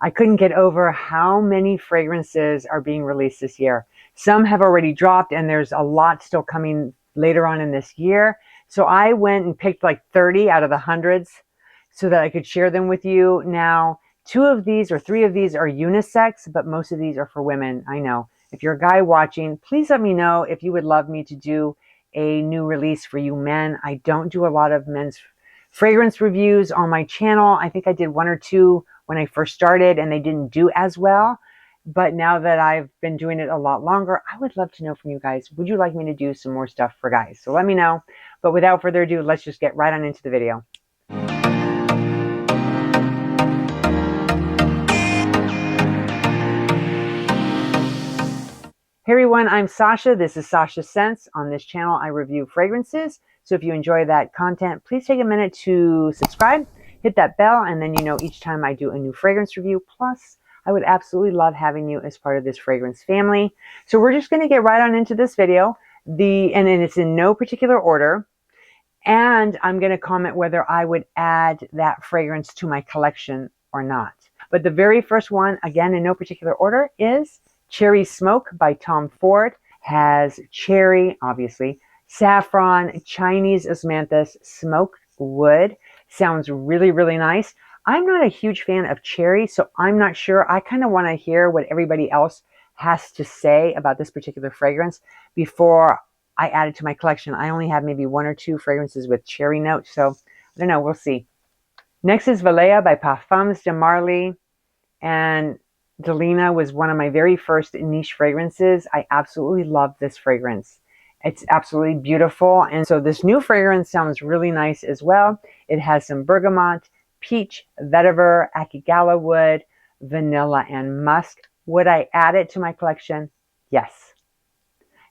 I couldn't get over how many fragrances are being released this year. Some have already dropped and there's a lot still coming later on in this year. So I went and picked like 30 out of the hundreds so that I could share them with you. Now, 2 of these or 3 of these are unisex, but most of these are for women. I know. If you're a guy watching, please let me know if you would love me to do a new release for you men. I don't do a lot of men's fragrance reviews on my channel. I think I did 1 or 2 when I first started and they didn't do as well. But now that I've been doing it a lot longer, I would love to know from you guys, would you like me to do some more stuff for guys? So let me know. But without further ado, let's just get right on into the video. Hey everyone, I'm Sasha. This is Sasha Scents. On this channel, I review fragrances. So if you enjoy that content, please take a minute to subscribe, hit that bell, and then you know each time I do a new fragrance review. Plus, I would absolutely love having you as part of this fragrance family. So we're just going to get right on into this video. And then it's in no particular order. And I'm going to comment whether I would add that fragrance to my collection or not. But the very first one, again in no particular order, is Cherry Smoke by Tom Ford. Has cherry, obviously, saffron, Chinese osmanthus, smoked wood. Sounds really, really nice. I'm not a huge fan of cherry, so I'm not sure. I kind of want to hear what everybody else has to say about this particular fragrance before I add it to my collection. I only have maybe 1 or 2 fragrances with cherry notes, so I don't know. We'll see. Next is Valea by Parfums de Marly, and Delina was one of my very first niche fragrances. I absolutely love this fragrance. It's absolutely beautiful. And so this new fragrance sounds really nice as well. It has some bergamot, peach, vetiver, akigala wood, vanilla, and musk. Would I add it to my collection? Yes.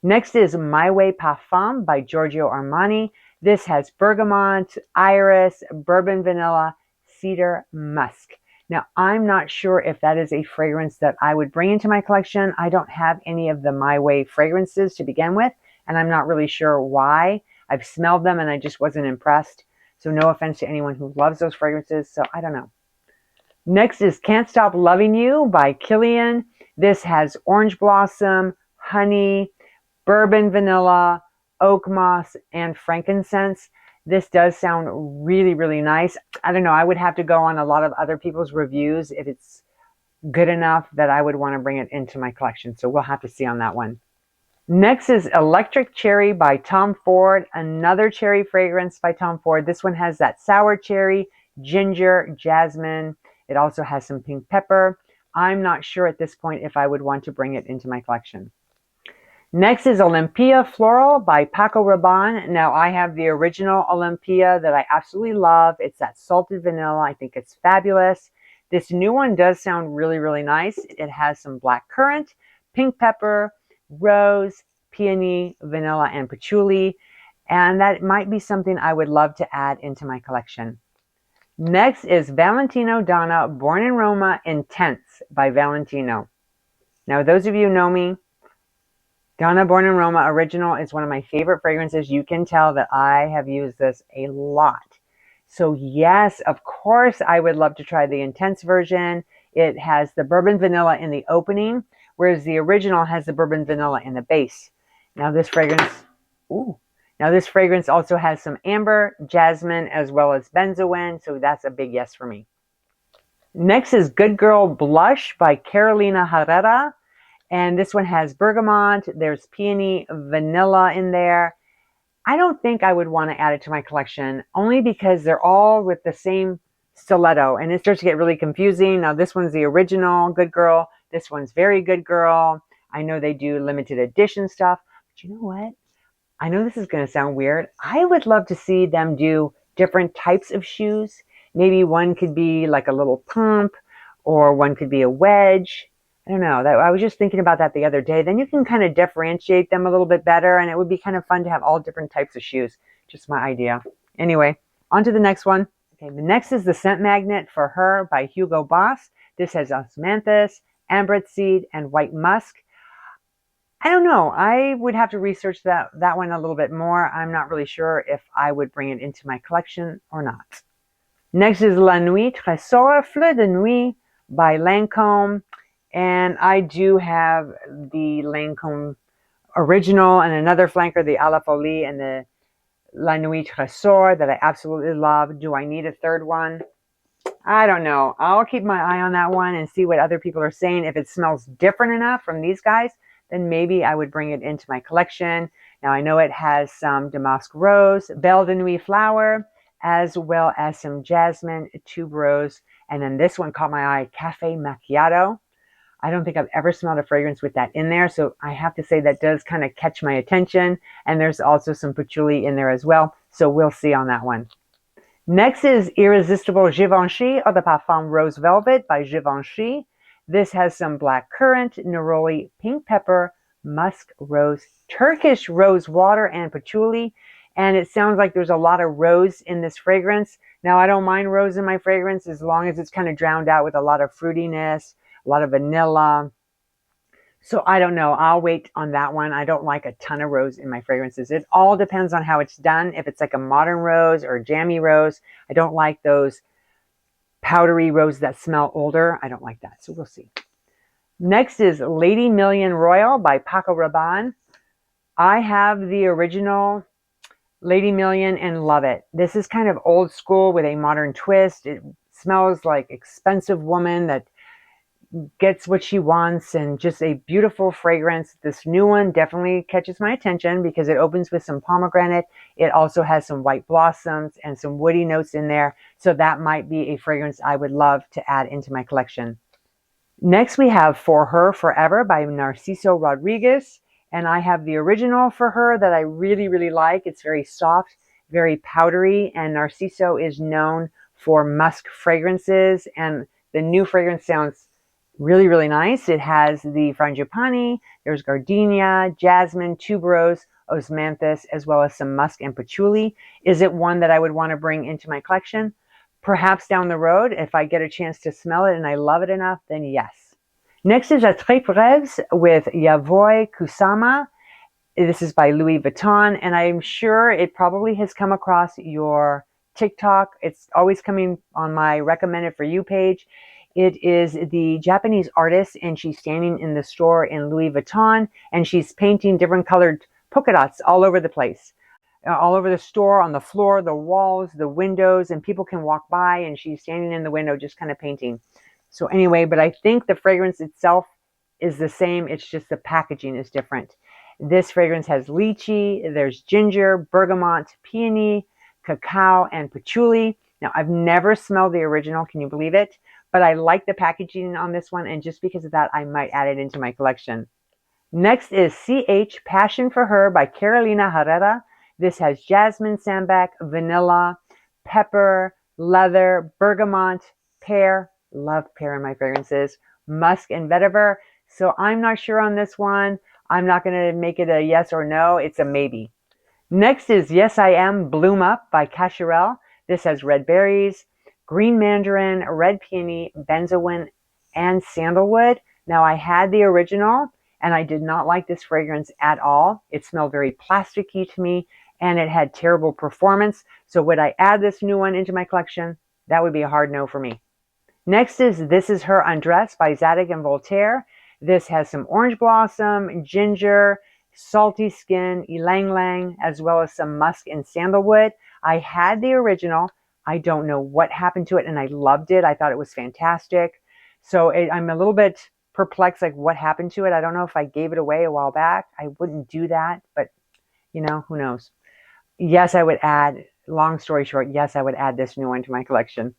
Next is My Way Parfum by Giorgio Armani. This has bergamot, iris, bourbon vanilla, cedar, musk. Now, I'm not sure if that is a fragrance that I would bring into my collection. I don't have any of the My Way fragrances to begin with, and I'm not really sure why. I've smelled them and I just wasn't impressed. So no offense to anyone who loves those fragrances, so I don't know. Next is Can't Stop Loving You by Kilian. This has orange blossom, honey, bourbon vanilla, oak moss, and frankincense. This does sound really, really nice. I don't know. I would have to go on a lot of other people's reviews if it's good enough that I would want to bring it into my collection. So we'll have to see on that one. Next is Electric Cherry by Tom Ford. Another cherry fragrance by Tom Ford. This one has that sour cherry, ginger, jasmine. It also has some pink pepper. I'm not sure at this point if I would want to bring it into my collection. Next is OLYMPEA Floral by PACO Rabanne. Now, I have the original OLYMPEA that I absolutely love. It's that salted vanilla. I think it's fabulous. This new one does sound really, really nice. It has some black currant, pink pepper, rose, peony, vanilla, and patchouli. And that might be something I would love to add into my collection. Next is Valentino Donna Born in Roma Intense by Valentino. Now, those of you who know me, Donna Born in Roma Original is one of my favorite fragrances. You can tell that I have used this a lot. So yes, of course, I would love to try the intense version. It has the bourbon vanilla in the opening, whereas the original has the bourbon vanilla in the base. Now this fragrance, also has some amber, jasmine, as well as benzoin. So that's a big yes for me. Next is Good Girl Blush by Carolina Herrera. And this one has bergamot, there's peony, vanilla in there. I don't think I would want to add it to my collection, only because they're all with the same stiletto, and it starts to get really confusing. Now, this one's the original Good Girl. This one's Very Good Girl. I know they do limited edition stuff, but you know what? I know this is going to sound weird. I would love to see them do different types of shoes. Maybe one could be like a little pump, or one could be a wedge. I don't know. I was just thinking about that the other day. Then you can kind of differentiate them a little bit better, and it would be kind of fun to have all different types of shoes. Just my idea. Anyway, on to the next one. Okay, the next is the Scent Magnet for Her by Hugo Boss. This has osmanthus, ambrette seed, and white musk. I don't know. I would have to research that one a little bit more. I'm not really sure if I would bring it into my collection or not. Next is La Nuit TRESOR Fleur de Nuit by Lancome. And I do have the Lancome original and another flanker, the A La Folie and the La Nuit TRESOR, that I absolutely love. Do I need a third one? I don't know. I'll keep my eye on that one and see what other people are saying. If it smells different enough from these guys, then maybe I would bring it into my collection. Now I know it has some damask rose, belle de nuit flower, as well as some jasmine tuberose. And then this one caught my eye, cafe macchiato. I don't think I've ever smelled a fragrance with that in there. So I have to say that does kind of catch my attention. And there's also some patchouli in there as well. So we'll see on that one. Next is Irresistible Givenchy Eau de Parfum Rose Velvet by Givenchy. This has some black currant, neroli, pink pepper, musk rose, Turkish rose water, and patchouli. And it sounds like there's a lot of rose in this fragrance. Now, I don't mind rose in my fragrance as long as it's kind of drowned out with a lot of fruitiness, a lot of vanilla. So I don't know. I'll wait on that one. I don't like a ton of rose in my fragrances. It all depends on how it's done. If it's like a modern rose or a jammy rose, I don't like those powdery roses that smell older. I don't like that. So we'll see. Next is Lady Million Royal by PACO Rabanne. I have the original Lady Million and love it. This is kind of old school with a modern twist. It smells like expensive woman that gets what she wants and just a beautiful fragrance. This new one definitely catches my attention because it opens with some pomegranate. It also has some white blossoms and some woody notes in there. So that might be a fragrance I would love to add into my collection. Next we have For Her Forever by Narciso Rodriguez. And I have the original For Her that I really, really like. It's very soft, very powdery, and Narciso is known for musk fragrances. And the new fragrance sounds really, really nice. It has the frangipani, there's gardenia, jasmine, tuberose, osmanthus, as well as some musk and patchouli. Is it one that I would want to bring into my collection? Perhaps down the road, if I get a chance to smell it and I love it enough, then yes. Next is ATTRAPE-REVES with YAYOI KUSAMA. This is by Louis Vuitton, and I'm sure it probably has come across your TikTok. It's always coming on my recommended for you page. It is the Japanese artist, and she's standing in the store in Louis Vuitton, and she's painting different colored polka dots all over the place, all over the store, on the floor, the walls, the windows, and people can walk by, and she's standing in the window just kind of painting. So anyway, but I think the fragrance itself is the same. It's just the packaging is different. This fragrance has lychee, there's ginger, bergamot, peony, cacao, and patchouli. Now, I've never smelled the original. Can you believe it? But I like the packaging on this one, and just because of that, I might add it into my collection. Next is CH Passion for Her by Carolina Herrera. This has jasmine, sambac, vanilla, pepper, leather, bergamot, pear. Love pear in my fragrances. Musk and vetiver. So I'm not sure on this one. I'm not going to make it a yes or no. It's a maybe. Next is Yes I Am Bloom Up by CACHEREL. This has red berries, green mandarin, red peony, benzoin, and sandalwood. Now, I had the original, and I did not like this fragrance at all. It smelled very plasticky to me, and it had terrible performance. So would I add this new one into my collection? That would be a hard no for me. Next is This Is Her Undressed by Zadig and Voltaire. This has some orange blossom, ginger, salty skin, ylang ylang, as well as some musk and sandalwood. I had the original. I don't know what happened to it, and I loved it. I thought it was fantastic. So I'm a little bit perplexed, like what happened to it. I don't know if I gave it away a while back. I wouldn't do that, but you know, who knows? Yes, I would add, long story short, yes, I would add this new one to my collection.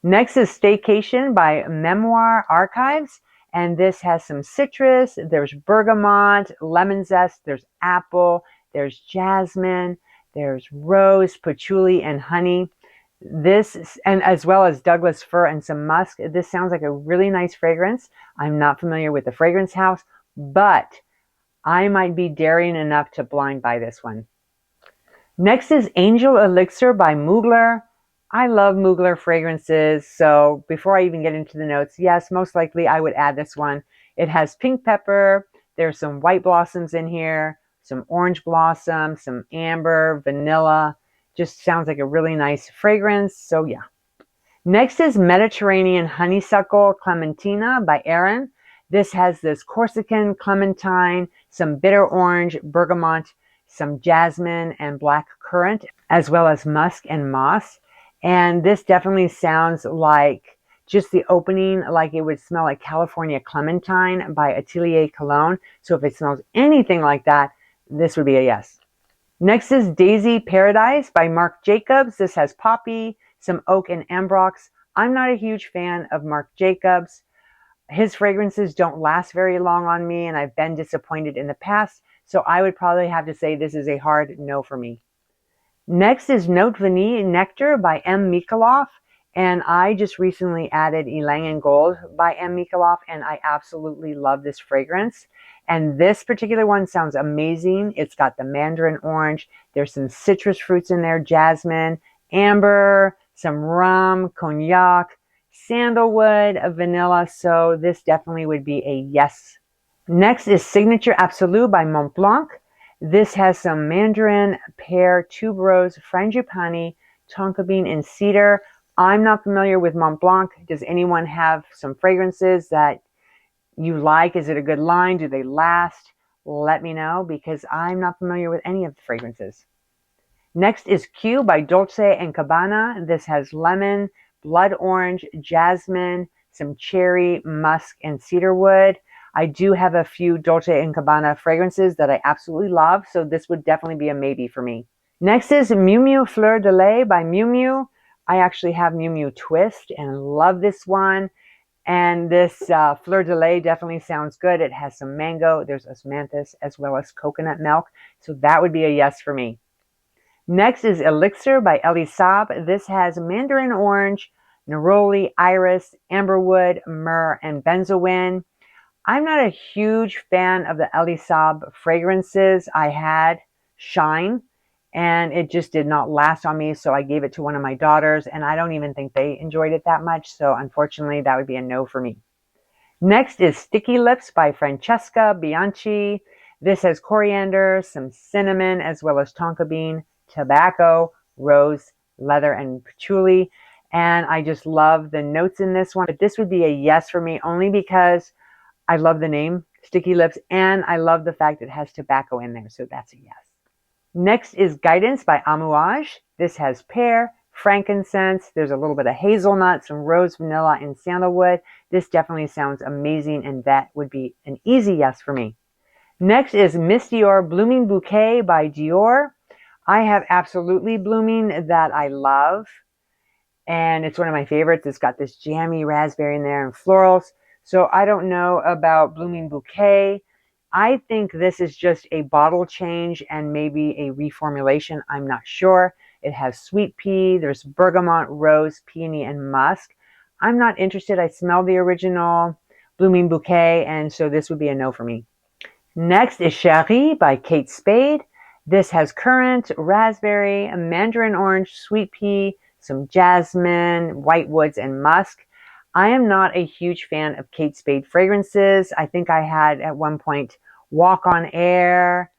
Next is Staycation by Memoir Archives. And this has some citrus, there's bergamot, lemon zest, there's apple, there's jasmine, there's rose, patchouli, and honey. This, and as well as Douglas fir and some musk. This sounds like a really nice fragrance. I'm not familiar with the fragrance house, but I might be daring enough to blind buy this one. Next is Angel Elixir by Mugler. I love Mugler fragrances, so before I even get into the notes, yes, most likely I would add this one. It has pink pepper, there's some white blossoms in here, some orange blossom, some amber, vanilla. Just sounds like a really nice fragrance, so yeah. Next is Mediterranean Honeysuckle Clementina by Erin. This has this Corsican clementine, some bitter orange, bergamot, some jasmine and black currant, as well as musk and moss. And this definitely sounds like just the opening, like it would smell like California Clementine by Atelier Cologne. So if it smells anything like that, this would be a yes. Next is Daisy Paradise by Marc Jacobs. This has poppy, some oak and ambrox. I'm not a huge fan of Marc Jacobs. His fragrances don't last very long on me, and I've been disappointed in the past, so I would probably have to say this is a hard no for me. Next is Note Vanille Nectar by M. Mikolov, and I just recently added Ylang and Gold by M. Mikolov, and I absolutely love this fragrance. And this particular one sounds amazing. It's got the mandarin orange, there's some citrus fruits in there, jasmine, amber, some rum, cognac, sandalwood, vanilla, so this definitely would be a yes. Next is Signature Absolue by Montblanc. This has some mandarin, pear, tuberose, frangipani, tonka bean, and cedar. I'm not familiar with Montblanc. Does anyone have some fragrances that you like? Is it a good line? Do they last? Let me know, because I'm not familiar with any of the fragrances. Next is Q by Dolce & Gabbana. This has lemon, blood orange, jasmine, some cherry, musk, and cedarwood. I do have a few Dolce & Gabbana fragrances that I absolutely love, so this would definitely be a maybe for me. Next is Miu Miu Fleur de Lait by Miu Miu. I actually have Miu Miu Twist and love this one. And this Fleur de Lait definitely sounds good. It has some mango, there's osmanthus, as well as coconut milk, so that would be a yes for me. Next is Elixir by ELIXIR. This has mandarin orange, neroli, iris, amberwood, myrrh, and benzoin. I'm not a huge fan of the ELIXIR fragrances. I had Shine, and it just did not last on me, so I gave it to one of my daughters, and I don't even think they enjoyed it that much, so unfortunately that would be a no for me. Next is Sticky Lips by Francesca Bianchi. This has coriander, some cinnamon, as well as tonka bean, tobacco, rose, leather, and patchouli. And I just love the notes in this one. But this would be a yes for me, only because I love the name, Sticky Lips, and I love the fact it has tobacco in there, so that's a yes. Next is Guidance by Amouage. This has pear, frankincense, there's a little bit of hazelnut, some rose, vanilla, and sandalwood. This definitely sounds amazing, and that would be an easy yes for me. Next is Miss Dior Blooming Bouquet by Dior. I have Absolutely Blooming that I love, and it's one of my favorites. It's got this jammy raspberry in there and florals. So I don't know about Blooming Bouquet. I think this is just a bottle change and maybe a reformulation. I'm not sure. It has sweet pea, there's bergamot, rose, peony, and musk. I'm not interested. I smelled the original Blooming Bouquet, and so this would be a no for me. Next is Chérie by Kate Spade. This has currant, raspberry, mandarin orange, sweet pea, some jasmine, white woods, and musk. I am not a huge fan of Kate Spade fragrances. I think I had at one point Walk on Air,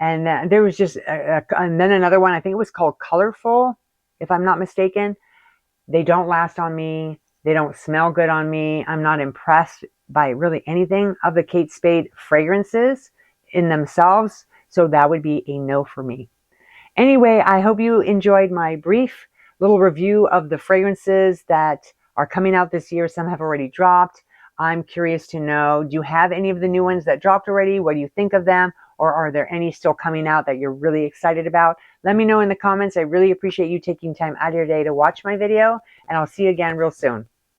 and there was just, and then another one, I think it was called Colorful, if I'm not mistaken. They don't last on me. They don't smell good on me. I'm not impressed by really anything of the Kate Spade fragrances in themselves, so that would be a no for me. Anyway, I hope you enjoyed my brief little review of the fragrances that are coming out this year. Some have already dropped. I'm curious to know, do you have any of the new ones that dropped already? What do you think of them? Or are there any still coming out that you're really excited about? Let me know in the comments. I really appreciate you taking time out of your day to watch my video, and I'll see you again real soon.